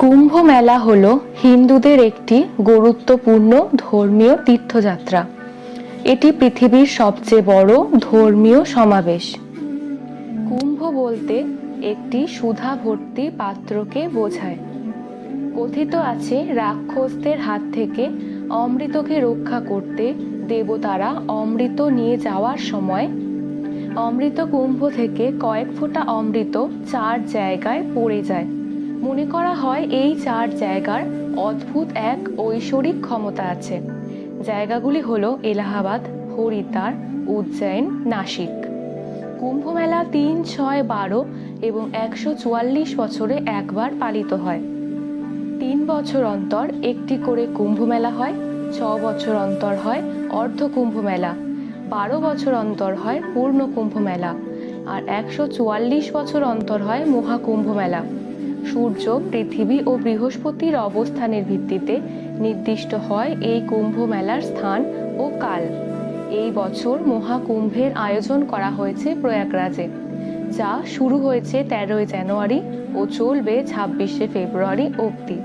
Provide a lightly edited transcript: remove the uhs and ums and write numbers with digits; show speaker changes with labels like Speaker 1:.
Speaker 1: কুম্ভ মেলা হল হিন্দুদের একটি গুরুত্বপূর্ণ ধর্মীয় তীর্থযাত্রা। এটি পৃথিবীর সবচেয়ে বড় ধর্মীয় সমাবেশ। কুম্ভ বলতে একটি সুধা ভর্তি পাত্রকে বোঝায়। কথিত আছে রাক্ষসদের হাত থেকে অমৃতকে রক্ষা করতে দেবতারা অমৃত নিয়ে যাওয়ার সময় অমৃত কুম্ভ থেকে কয়েক ফোঁটা অমৃত 4 জায়গায় পড়ে যায়। মনে করা হয় এই 4 জায়গার অদ্ভুত এক ঐশ্বরিক ক্ষমতা আছে। জায়গাগুলি হলো এলাহাবাদ, হরিদ্বার, উজ্জয়ন, নাসিক। কুম্ভ মেলা 3, 6, 12 এবং 144 বছরে একবার পালিত হয়। 3 বছর অন্তর একটি করে কুম্ভ মেলা হয়, 6 বছর অন্তর হয় অর্ধ কুম্ভ মেলা, 12 বছর অন্তর হয় পূর্ণ কুম্ভ মেলা, আর 144 বছর অন্তর হয় মহাকুম্ভ মেলা। সূর্য, পৃথিবী ও বৃহস্পতির অবস্থানের ভিত্তিতে নির্দিষ্ট হয় এই কুম্ভ মেলার স্থান ও কাল। এই বছর মহাকুম্ভের আয়োজন করা হয়েছে প্রয়াগরাজে, যা শুরু হয়েছে 13 জানুয়ারি ও চলবে 26 ফেব্রুয়ারি অবধি।